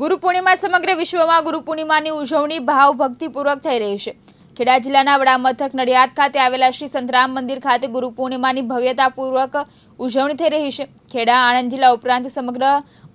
ગુરુ પૂર્ણિમા સમગ્ર વિશ્વમાં ગુરુ પૂર્ણિમાની ઉજવણી ભાવભક્તિપૂર્વક થઈ રહી છે। ખેડા જિલ્લાના વડા મથક નડિયાદ ખાતે આવેલા શ્રી સંતરામ મંદિર ખાતે ગુરુ પૂર્ણિમાની ભવ્યતાપૂર્વક ઉજવણી થઈ રહી છે। ખેડા આણંદ જિલ્લા ઉપરાંત સમગ્ર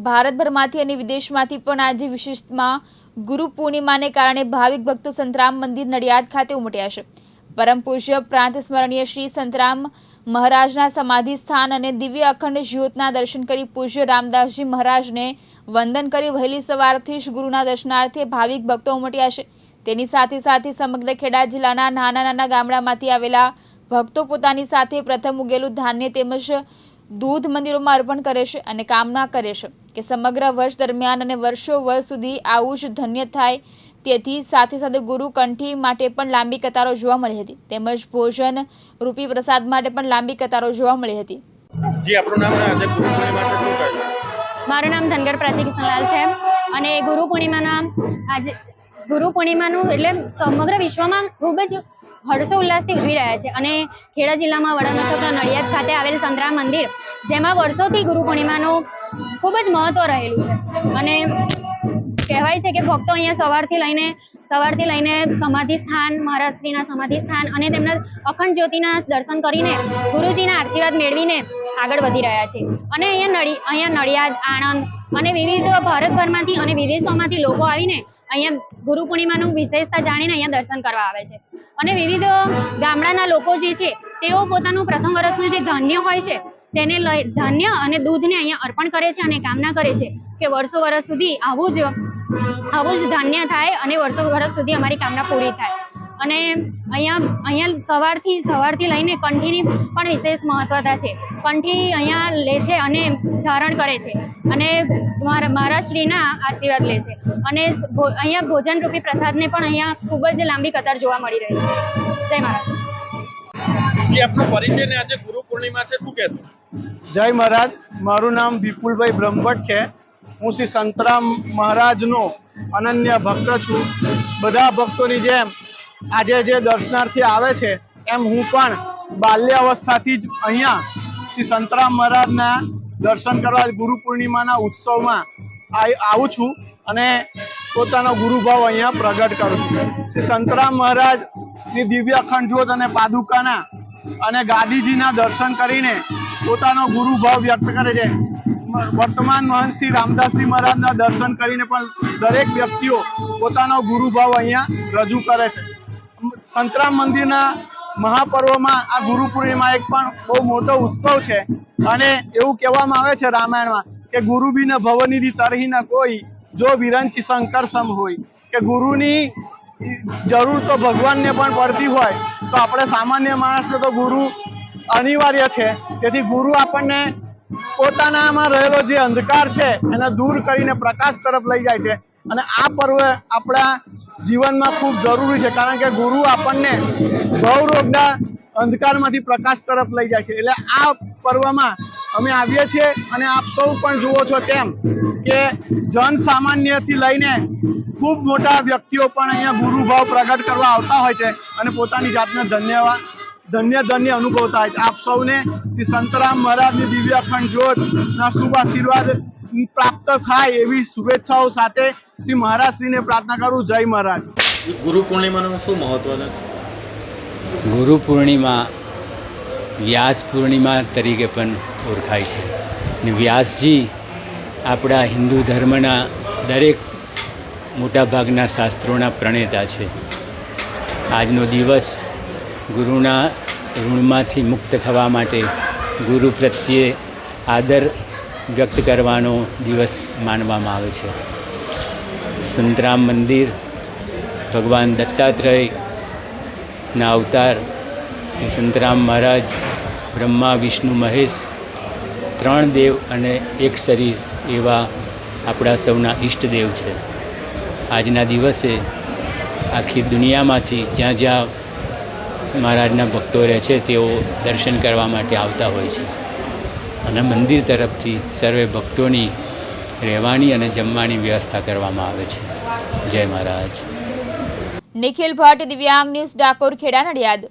ભારતભરમાંથી અને વિદેશમાંથી પણ આજે વિશેષમાં ગુરુ પૂર્ણિમાને કારણે ભાવિક ભક્તો સંતરામ મંદિર નડિયાદ ખાતે ઉમટ્યા છે। પરમ પૂજ્ય પ્રાંત સ્મરણીય શ્રી સંતરામ મહારાજના સમાધિ સ્થાન અને દિવ્ય અખંડ જ્યોતના દર્શન કરી પૂજ્ય રામદાસજી મહારાજને વંદન કરી વહેલી સવારથી જ ગુરુના દર્શનાર્થે ભાવિક ભક્તો ઉમટ્યા છે। તેની સાથે સાથે સમગ્ર ખેડા જિલ્લાના નાના નાના ગામડામાંથી આવેલા ભક્તો પોતાની સાથે પ્રથમ ઉગેલું ધાન્ય તેમજ દૂધ મંદિરોમાં અર્પણ કરે છે અને કામના કરે છે કે સમગ્ર વર્ષ દરમિયાન અને વર્ષો વર્ષ સુધી આવું જ ધન્ય થાય। તેથી સાથે સાથે ગુરુ કંઠી માટે પણ લાંબી કતારો જોવા મળી હતી તેમજ ભોજન રૂપી પ્રસાદ માટે પણ લાંબી કતારો જોવા મળી હતી। જી આપણું નામ આજે ગુરુ પૂર્ણિમા છે શું કહે? મારું નામ ધનગર પ્રાચી કિશનલાલ છે અને ગુરુ પૂર્ણિમાના આજે ગુરુ પૂર્ણિમાનું એટલે સમગ્ર વિશ્વમાં ખૂબ જ હર્ષો ઉલ્લાસથી ઉજવી રહ્યા છે અને ખેડા જિલ્લામાં વડા મથક નડિયાદ ખાતે આવેલ સંતરામ મંદિર જેમાં વર્ષોથી ગુરુ પૂર્ણિમાનું ખૂબ જ મહત્વ રહેલું છે અને કહેવાય છે કે ભક્તો અહીંયા સવારથી લઈને સમાધિ સ્થાન મહારાજશ્રીના સમાધિ સ્થાન અને તેમના અખંડ જ્યોતિના દર્શન કરીને ગુરુજીના આશીર્વાદ મેળવીને આગળ વધી રહ્યા છે અને અહીંયા નડિયાદ આણંદ અને વિવિધ ભારતભરમાંથી અને વિદેશોમાંથી લોકો આવીને અહીંયા ગુરુ પૂર્ણિમાનું વિશેષતા જાણીને અહીંયા દર્શન કરવા આવે છે અને વિવિધ ગામડાના લોકો જે છે તેઓ પોતાનું પ્રથમ વર્ષનું જે ધાન્ય હોય છે તેને ધાન્ય અને દૂધને અહીંયા અર્પણ કરે છે અને કામના કરે છે કે વર્ષો વર્ષ સુધી આવું જ ધાન્ય થાય અને વર્ષો વર્ષ સુધી અમારી કામના પૂરી થાય અને અહીંયા સવારથી લઈને કંઠીની પણ વિશેષ મહત્વતા છે। કંઠી અહીંયા લે છે અને ધારણ કરે છે અને મહારાજશ્રીના આશીર્વાદ લે છે અને અહીંયા ભોજન રૂપી પ્રસાદને પણ અહીંયા ખૂબ જ લાંબી કતાર જોવા મળી રહી છે। જય મહારાજ। આપનો પરિચય ને આજે ગુરુ પૂર્ણિમા છે શું કહેશો? જય મહારાજ, મારું નામ વિપુલભાઈ બ્રહ્મભટ્ટ છે। હું શ્રી સંતરામ મહારાજનો અનન્ય ભક્ત છું। બધા ભક્તોની જેમ આજે જે દર્શનાર્થી આવે છે એમ હું પણ બાલ્યાવસ્થાથી જ અહીંયા શ્રી સંતરામ મહારાજના દર્શન કરવા ગુરુ પૂર્ણિમાના ઉત્સવમાં આવું છું અને પોતાનો ગુરુભાવ અહીંયા પ્રગટ કરું છું। શ્રી સંતરામ મહારાજની દિવ્ય અખંડ જ્યોત અને પાદુકાના અને ગાદીજીના દર્શન કરીને પોતાનો ગુરુભાવ વ્યક્ત કરે છે। વર્તમાન મહંત શ્રી રામદાસજી મહારાજના દર્શન કરીને પણ દરેક વ્યક્તિઓ પોતાનો ગુરુભાવ અહીંયા રજૂ કરે છે। સંતરામ મંદિરના મહાપર્વમાં આ ગુરુ પૂર્ણિમા એક પણ બહુ મોટો ઉત્સવ છે અને એવું કહેવામાં આવે છે રામાયણમાં કે ગુરુ બિન ભવનિધિ તરહી ન કોઈ જો વિરંચી શંકર સમ હોય કે ગુરુની જરૂર તો ભગવાનને પણ પડતી હોય તો આપણે સામાન્ય માણસને તો ગુરુ અનિવાર્ય છે। તેથી ગુરુ આપણને પોતાનામાં રહેલો જે અંધકાર છે એને દૂર કરીને પ્રકાશ તરફ લઈ જાય છે અને આ પર્વ આપણા જીવનમાં ખૂબ જરૂરી છે કારણ કે ગુરુ આપણને ભવરોગના અંધકારમાંથી પ્રકાશ તરફ લઈ જાય છે। એટલે આ પર્વમાં અમે આવીએ છીએ અને આપ સૌ પણ જુઓ છો તેમ કે જન સામાન્યથી લઈને ખૂબ મોટા વ્યક્તિઓ પણ અહીંયા ગુરુભાવ પ્રગટ કરવા આવતા હોય છે અને પોતાની જાતને ધન્ય અનુભવતા હોય છે। આપ સૌને શ્રી સંતરામ મહારાજની દિવ્ય અખંડ જ્યોતના શુભ આશીર્વાદ પ્રાપ્ત થાય એવી શુભેચ્છાઓ સાથે શ્રી મહારાજશ્રીને પ્રાર્થના કરું। જય મહારાજ। ગુરુ પૂર્ણિમાનું શું મહત્વ છે? ગુરુ પૂર્ણિમા વ્યાસ પૂર્ણિમા તરીકે પણ ઓળખાય છે અને વ્યાસજી આપણા હિન્દુ ધર્મના દરેક મોટાભાગના શાસ્ત્રોના પ્રણેતા છે। આજનો દિવસ ગુરુના ઋણમાંથી મુક્ત થવા માટે ગુરુ પ્રત્યે આદર વ્યક્ત કરવાનો દિવસ માનવામાં આવે છે। સંતરામ મંદિર ભગવાન દત્તાત્રેયના અવતાર શ્રી સંતરામ મહારાજ બ્રહ્મા વિષ્ણુ મહેશ ત્રણ દેવ અને એક શરીર એવા આપણા સૌના ઈષ્ટદેવ છે। આજના દિવસે આખી દુનિયામાંથી જ્યાં જ્યાં મહારાજના ભક્તો રહે છે તેઓ દર્શન કરવા માટે આવતા હોય છે અને મંદિર તરફથી સર્વે ભક્તોની રહેવાની અને જમવાની વ્યવસ્થા કરવામાં આવે છે। જય મહારાજ। નિખિલ ભટ્ટ, દિવ્યાંગ ન્યૂઝ, ડાકોર, ખેડા, નડિયાદ।